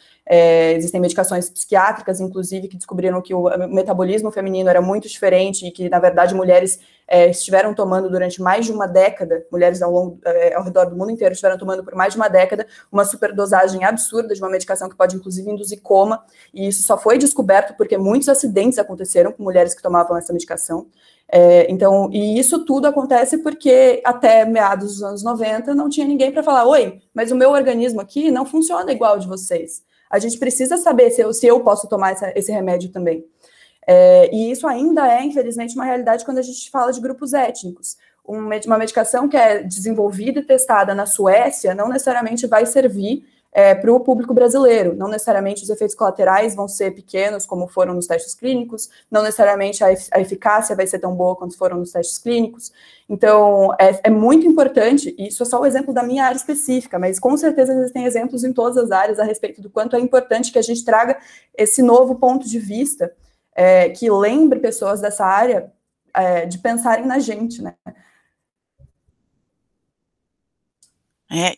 Existem medicações psiquiátricas, inclusive, que descobriram que o metabolismo feminino era muito diferente e que, na verdade, mulheres estiveram tomando durante mais de uma década, mulheres ao redor do mundo inteiro estiveram tomando por mais de uma década uma superdosagem absurda de uma medicação que pode, inclusive, induzir coma, e isso só foi descoberto porque muitos acidentes aconteceram com mulheres que tomavam essa medicação. E isso tudo acontece porque até meados dos anos 90 não tinha ninguém para falar, oi, mas o meu organismo aqui não funciona igual ao de vocês. A gente precisa saber se eu posso tomar esse remédio também. E isso ainda é, infelizmente, uma realidade quando a gente fala de grupos étnicos. Uma medicação que é desenvolvida e testada na Suécia não necessariamente vai servir para o público brasileiro. Não necessariamente os efeitos colaterais vão ser pequenos, como foram nos testes clínicos, não necessariamente a eficácia vai ser tão boa quanto foram nos testes clínicos. Então, é muito importante, e isso é só o exemplo da minha área específica, mas com certeza existem exemplos em todas as áreas a respeito do quanto é importante que a gente traga esse novo ponto de vista, que lembre pessoas dessa área de pensarem na gente, né?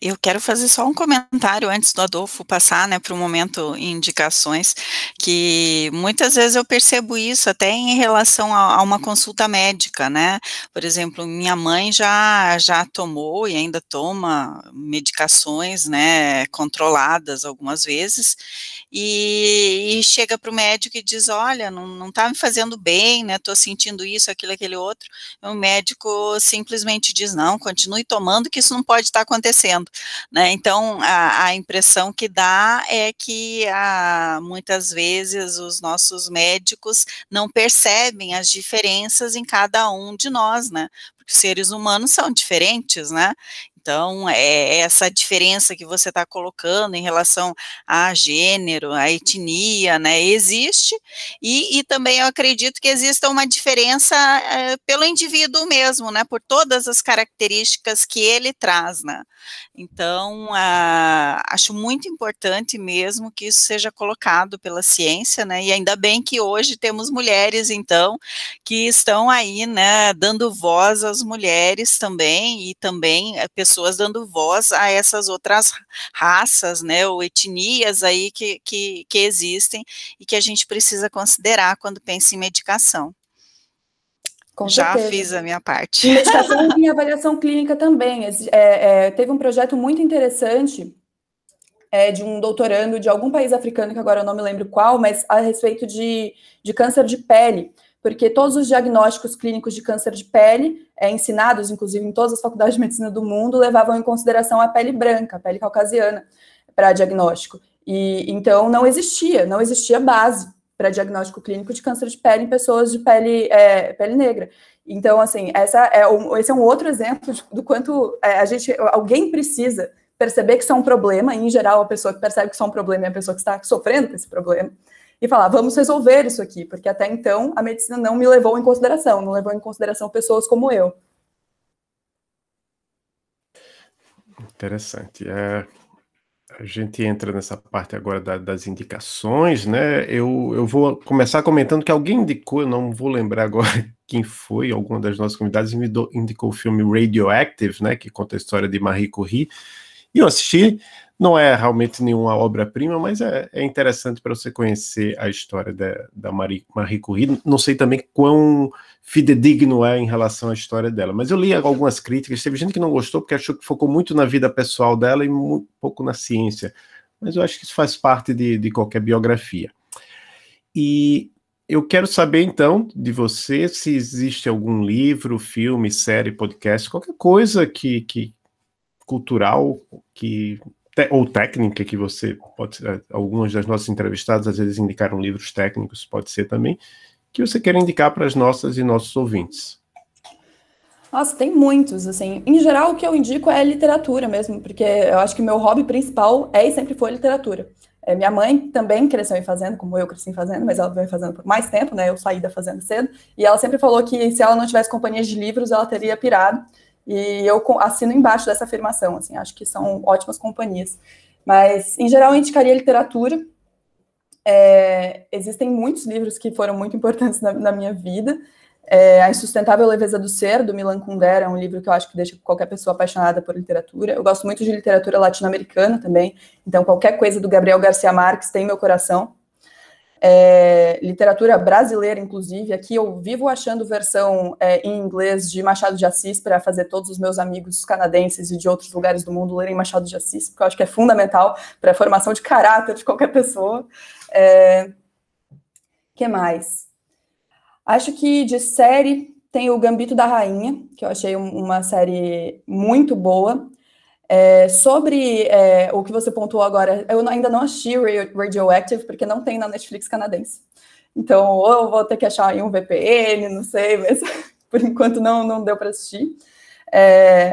Eu quero fazer só um comentário antes do Adolfo passar, né, para o momento indicações, que muitas vezes eu percebo isso até em relação a uma consulta médica, né, por exemplo, minha mãe já tomou e ainda toma medicações, né, controladas algumas vezes, e chega para o médico e diz, olha, não está me fazendo bem, né, estou sentindo isso, aquilo, aquele outro, e o médico simplesmente diz, não, continue tomando que isso não pode estar acontecendo, né? Então, a impressão que dá é que muitas vezes os nossos médicos não percebem as diferenças em cada um de nós, né? Porque os seres humanos são diferentes, né? Então, essa diferença que você está colocando em relação a gênero, a etnia, né, existe, e também eu acredito que exista uma diferença pelo indivíduo mesmo, né, por todas as características que ele traz, né. Então, acho muito importante mesmo que isso seja colocado pela ciência, né, e ainda bem que hoje temos mulheres, então, que estão aí, né, dando voz às mulheres também, e também pessoas dando voz a essas outras raças, né, ou etnias aí que existem e que a gente precisa considerar quando pensa em medicação. Com Já certeza. fiz a minha parte. Em medicação e em avaliação clínica também. Teve um projeto muito interessante de um doutorando de algum país africano, que agora eu não me lembro qual, mas a respeito de câncer de pele, porque todos os diagnósticos clínicos de câncer de pele, ensinados, inclusive, em todas as faculdades de medicina do mundo, levavam em consideração a pele branca, a pele caucasiana, para diagnóstico. E então não existia base para diagnóstico clínico de câncer de pele em pessoas de pele negra. Então, assim, esse é um outro exemplo do quanto alguém precisa perceber que isso é um problema, e, em geral, a pessoa que percebe que isso é um problema é a pessoa que está sofrendo com esse problema, e falar, vamos resolver isso aqui, porque até então a medicina não me levou em consideração, não levou em consideração pessoas como eu. Interessante. A gente entra nessa parte agora das indicações, né? Eu vou começar comentando que alguém indicou, eu não vou lembrar agora quem foi, alguma das nossas convidadas indicou o filme Radioactive, né? Que conta a história de Marie Curie, e eu assisti. Não é realmente nenhuma obra-prima, mas é interessante para você conhecer a história da Marie Curie. Não sei também quão fidedigno é em relação à história dela, mas eu li algumas críticas, teve gente que não gostou porque achou que focou muito na vida pessoal dela e muito pouco na ciência, mas eu acho que isso faz parte de qualquer biografia. E eu quero saber, então, de você, se existe algum livro, filme, série, podcast, qualquer coisa cultural ou técnica que você pode ser, algumas das nossas entrevistadas às vezes indicaram livros técnicos, pode ser também, que você quer indicar para as nossas e nossos ouvintes. Nossa, tem muitos, assim, em geral o que eu indico é literatura mesmo, porque eu acho que meu hobby principal e sempre foi literatura. Minha mãe também cresceu em fazenda, como eu cresci em fazenda, mas ela veio em fazenda por mais tempo, né, eu saí da fazenda cedo, e ela sempre falou que se ela não tivesse companhias de livros, ela teria pirado. e eu assino embaixo dessa afirmação, assim, acho que são ótimas companhias. Mas, em geral, eu indicaria literatura. Existem muitos livros que foram muito importantes na minha vida. A Insustentável Leveza do Ser, do Milan Kundera, é um livro que eu acho que deixa qualquer pessoa apaixonada por literatura. Eu gosto muito de literatura latino-americana também, então qualquer coisa do Gabriel Garcia Marques tem meu coração. Literatura brasileira, inclusive, aqui eu vivo achando versão em inglês de Machado de Assis para fazer todos os meus amigos canadenses e de outros lugares do mundo lerem Machado de Assis, porque eu acho que é fundamental para a formação de caráter de qualquer pessoa. Que mais? Acho que de série tem o Gambito da Rainha, que eu achei uma série muito boa. Sobre o que você pontuou agora, eu ainda não assisti Radioactive, porque não tem na Netflix canadense. Então, ou eu vou ter que achar aí um VPN, não sei, mas por enquanto não deu para assistir.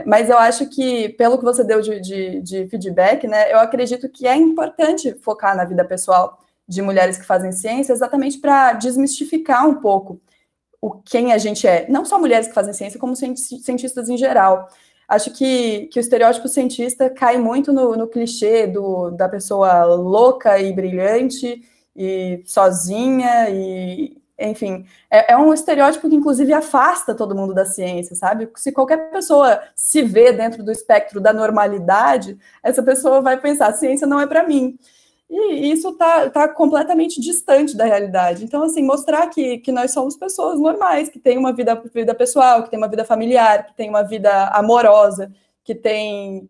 Mas eu acho que, pelo que você deu de feedback, né, eu acredito que é importante focar na vida pessoal de mulheres que fazem ciência, exatamente para desmistificar um pouco quem a gente é. Não só mulheres que fazem ciência, como cientistas em geral. Acho que o estereótipo cientista cai muito no clichê da pessoa louca e brilhante e sozinha, e enfim, é um estereótipo que inclusive afasta todo mundo da ciência, sabe? Se qualquer pessoa se vê dentro do espectro da normalidade, essa pessoa vai pensar, a ciência não é para mim. E isso tá completamente distante da realidade. Então, assim, mostrar que nós somos pessoas normais, que têm uma vida pessoal, que tem uma vida familiar, que tem uma vida amorosa, que tem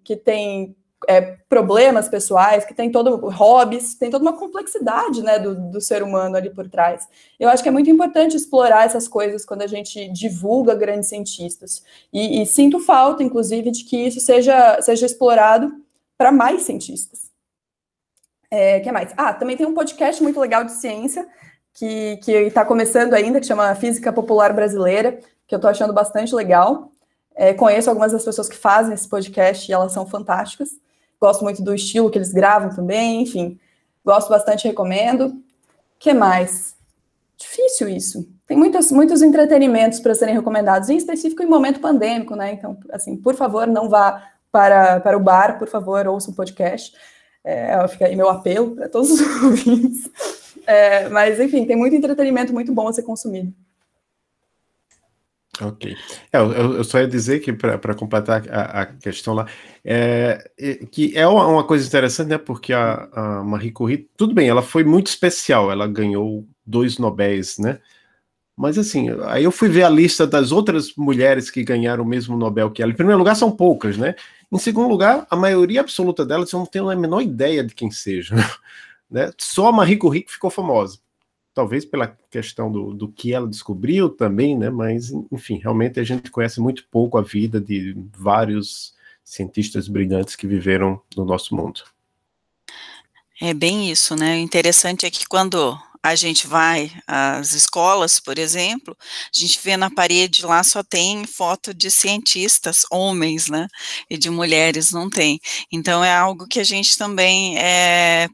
problemas pessoais, que tem hobbies, tem toda uma complexidade, né, do ser humano ali por trás. Eu acho que é muito importante explorar essas coisas quando a gente divulga grandes cientistas. E sinto falta, inclusive, de que isso seja explorado para mais cientistas. Que mais? Também tem um podcast muito legal de ciência, que está começando ainda, que chama Física Popular Brasileira, que eu estou achando bastante legal. Conheço algumas das pessoas que fazem esse podcast e elas são fantásticas. Gosto muito do estilo que eles gravam também, enfim. Gosto bastante, recomendo. Que mais? Difícil isso. Tem muitos entretenimentos para serem recomendados, em específico em momento pandêmico, né? Então, assim, por favor, não vá para o bar, por favor, ouça um podcast. Fica aí meu apelo para todos os ouvintes. Mas, enfim, tem muito entretenimento muito bom a ser consumido. Ok. Eu só ia dizer que, para completar a questão lá, que é uma coisa interessante, né? Porque a Marie Curie, tudo bem, ela foi muito especial, ela ganhou 2 Nobéis, né? Mas, assim, aí eu fui ver a lista das outras mulheres que ganharam o mesmo Nobel que ela. Em primeiro lugar, são poucas, né? Em segundo lugar, a maioria absoluta delas eu não tenho a menor ideia de quem seja, né? Só a Marie Curie que ficou famosa. Talvez pela questão do que ela descobriu também, né? Mas, enfim, realmente a gente conhece muito pouco a vida de vários cientistas brilhantes que viveram no nosso mundo. É bem isso, né? O interessante é que quando a gente vai às escolas, por exemplo, a gente vê na parede lá só tem foto de cientistas, homens, né? E de mulheres não tem. Então é algo que a gente também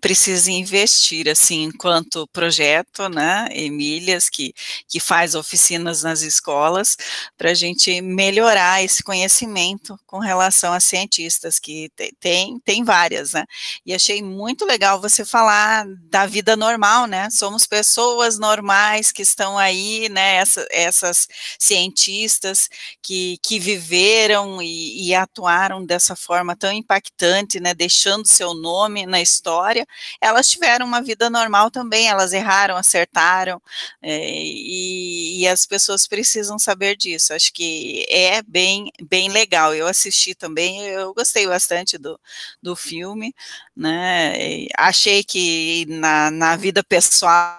precisa investir, assim, enquanto projeto, né? Emílias, que faz oficinas nas escolas, para a gente melhorar esse conhecimento com relação a cientistas, que tem várias, né? E achei muito legal você falar da vida normal, né? Somos pessoas normais que estão aí, né? Essas cientistas que viveram e atuaram dessa forma tão impactante, né? Deixando seu nome na história, elas tiveram uma vida normal também, elas erraram, acertaram, e as pessoas precisam saber disso. Acho que é bem legal. Eu assisti também, eu gostei bastante do filme, né? Achei que na vida pessoal,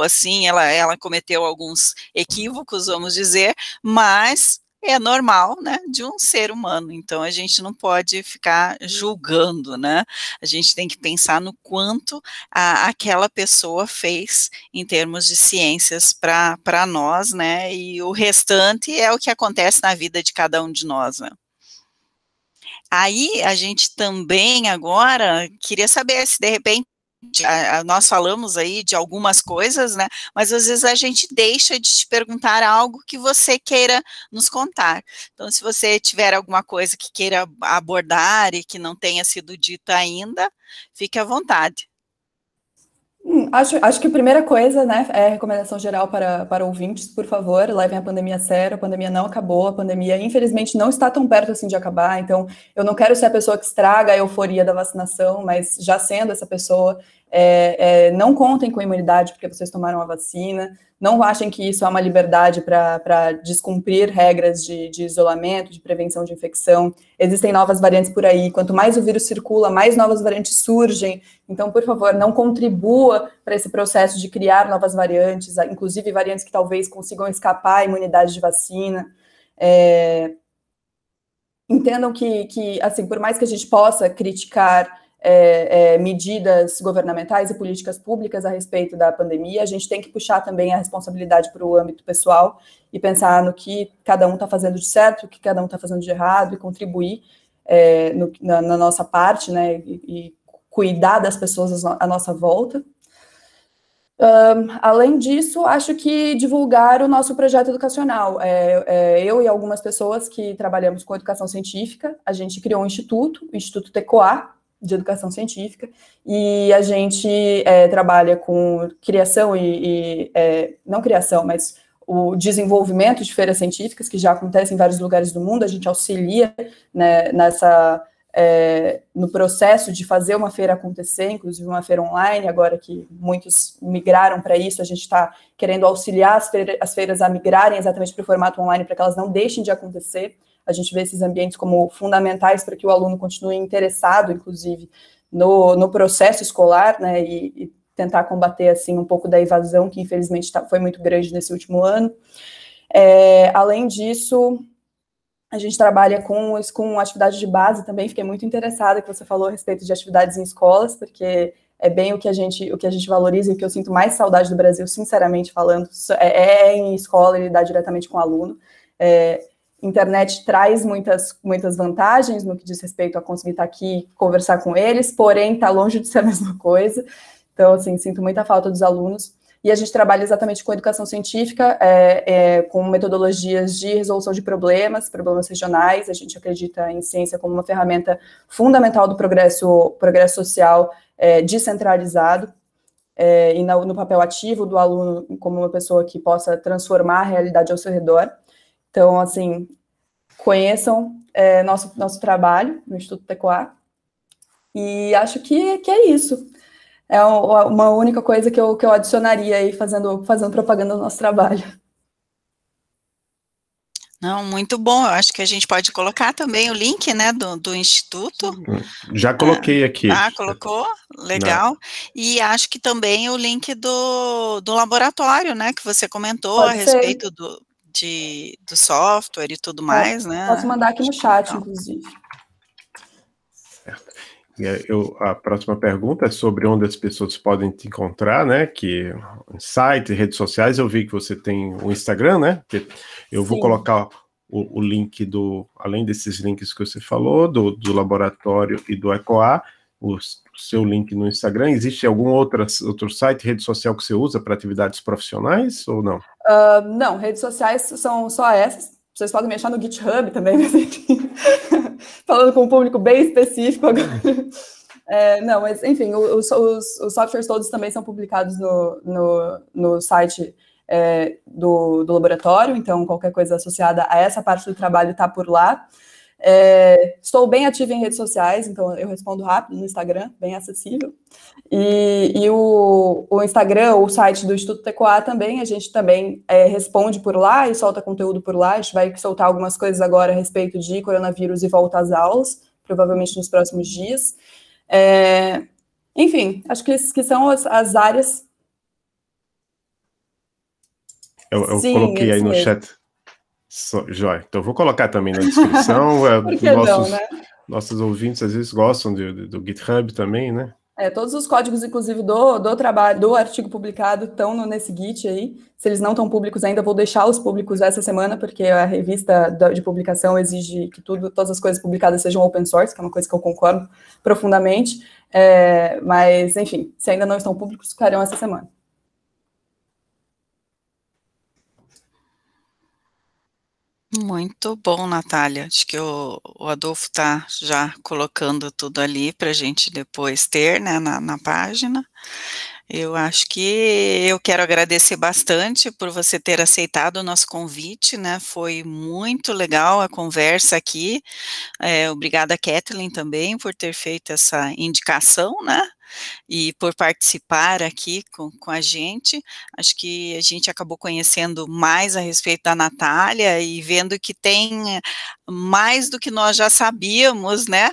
assim, ela cometeu alguns equívocos, vamos dizer, mas é normal, né, de um ser humano. Então a gente não pode ficar julgando, né? A gente tem que pensar no quanto aquela pessoa fez em termos de ciências para nós, né? E o restante é o que acontece na vida de cada um de nós, né? Aí a gente também agora queria saber se de repente nós falamos aí de algumas coisas, né, mas às vezes a gente deixa de te perguntar algo que você queira nos contar. Então, se você tiver alguma coisa que queira abordar e que não tenha sido dita ainda, fique à vontade. Acho que a primeira coisa, né, é recomendação geral para ouvintes, por favor, levem a pandemia a sério, a pandemia não acabou, a pandemia, infelizmente, não está tão perto assim de acabar, então eu não quero ser a pessoa que estraga a euforia da vacinação, mas já sendo essa pessoa, não contem com a imunidade porque vocês tomaram a vacina, não achem que isso é uma liberdade para descumprir regras de isolamento, de prevenção de infecção. Existem novas variantes por aí, quanto mais o vírus circula, mais novas variantes surgem. Então, por favor, não contribua para esse processo de criar novas variantes, inclusive variantes que talvez consigam escapar à imunidade de vacina. Entendam que, assim, por mais que a gente possa criticar medidas governamentais e políticas públicas a respeito da pandemia, a gente tem que puxar também a responsabilidade para o âmbito pessoal e pensar no que cada um está fazendo de certo, o que cada um está fazendo de errado e contribuir na nossa parte, né, e cuidar das pessoas à nossa volta. Além disso, acho que divulgar o nosso projeto educacional. Eu e algumas pessoas que trabalhamos com educação científica, a gente criou um instituto, o Instituto TECOA, de Educação Científica, e a gente trabalha com criação não criação, mas o desenvolvimento de feiras científicas, que já acontecem em vários lugares do mundo, a gente auxilia, né, no processo de fazer uma feira acontecer, inclusive uma feira online, agora que muitos migraram para isso, a gente está querendo auxiliar as feiras a migrarem exatamente para o formato online, para que elas não deixem de acontecer. A gente vê esses ambientes como fundamentais para que o aluno continue interessado, inclusive, no processo escolar, né, e tentar combater, assim, um pouco da evasão, que infelizmente foi muito grande nesse último ano. Além disso, a gente trabalha com atividade de base também. Fiquei muito interessada que você falou a respeito de atividades em escolas, porque é bem o que a gente valoriza e o que eu sinto mais saudade do Brasil, sinceramente falando, em escola e lidar diretamente com o aluno. Internet traz muitas vantagens no que diz respeito a conseguir estar aqui, conversar com eles, porém está longe de ser a mesma coisa. Então, assim, sinto muita falta dos alunos. E a gente trabalha exatamente com educação científica, com metodologias de resolução de problemas regionais. A gente acredita em ciência como uma ferramenta fundamental do progresso social descentralizado, e no papel ativo do aluno como uma pessoa que possa transformar a realidade ao seu redor. Então, assim, conheçam nosso trabalho no Instituto TECOA, e acho que é isso. É uma única coisa que eu adicionaria aí, fazendo propaganda do nosso trabalho. Não, muito bom. Eu acho que a gente pode colocar também o link, né, do Instituto. Já coloquei aqui. Colocou? Legal. Não. E acho que também o link do laboratório, né, que você comentou a respeito do software e tudo mais, né? Posso mandar aqui no chat, inclusive. Certo. A próxima pergunta é sobre onde as pessoas podem te encontrar, né? Que site, redes sociais. Eu vi que você tem o Instagram, né? Que eu vou colocar o link além desses links que você falou, do laboratório e do ECOA, o seu link no Instagram. Existe algum outro site, rede social que você usa para atividades profissionais ou não? Não, redes sociais são só essas. Vocês podem me achar no GitHub também, mas enfim, falando com um público bem específico agora. Não, mas enfim, os softwares todos também são publicados no site do laboratório, então qualquer coisa associada a essa parte do trabalho está por lá. Estou bem ativa em redes sociais, então eu respondo rápido no Instagram, bem acessível. E o Instagram, o site do Instituto TECOA também, a gente também responde por lá e solta conteúdo por lá. A gente vai soltar algumas coisas agora a respeito de coronavírus e volta às aulas, provavelmente nos próximos dias. Enfim, acho que são as áreas. Eu coloquei aí no chat. Jóia. Então, vou colocar também na descrição. Por que não, né? Nossos ouvintes às vezes gostam do GitHub também, né? Todos os códigos, inclusive, do trabalho, do artigo publicado, estão nesse Git aí. Se eles não estão públicos ainda, eu vou deixar os públicos essa semana, porque a revista de publicação exige que todas as coisas publicadas sejam open source, que é uma coisa que eu concordo profundamente. Mas, enfim, se ainda não estão públicos, ficarão essa semana. Muito bom, Natália. Acho que o Adolfo está já colocando tudo ali para a gente depois ter, né, na página. Eu acho que eu quero agradecer bastante por você ter aceitado o nosso convite, né? Foi muito legal a conversa aqui. Obrigada, Kathleen, também, por ter feito essa indicação, né? E por participar aqui com a gente. Acho que a gente acabou conhecendo mais a respeito da Natália e vendo que tem mais do que nós já sabíamos, né,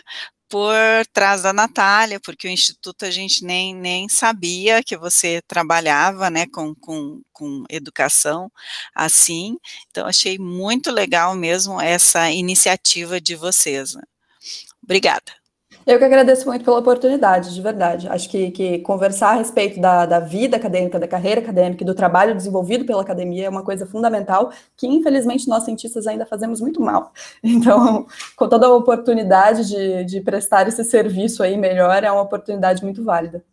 por trás da Natália, porque o Instituto a gente nem sabia que você trabalhava, né, com educação assim. Então, achei muito legal mesmo essa iniciativa de vocês, né? Obrigada. Eu que agradeço muito pela oportunidade, de verdade. Acho que conversar a respeito da vida acadêmica, da carreira acadêmica e do trabalho desenvolvido pela academia é uma coisa fundamental que, infelizmente, nós cientistas ainda fazemos muito mal. Então, com toda a oportunidade de prestar esse serviço aí melhor, é uma oportunidade muito válida.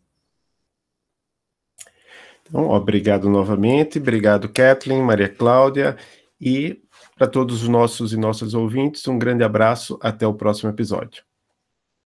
Então, obrigado novamente, obrigado, Kathleen, Maria Cláudia, e para todos os nossos e nossas ouvintes, um grande abraço, até o próximo episódio.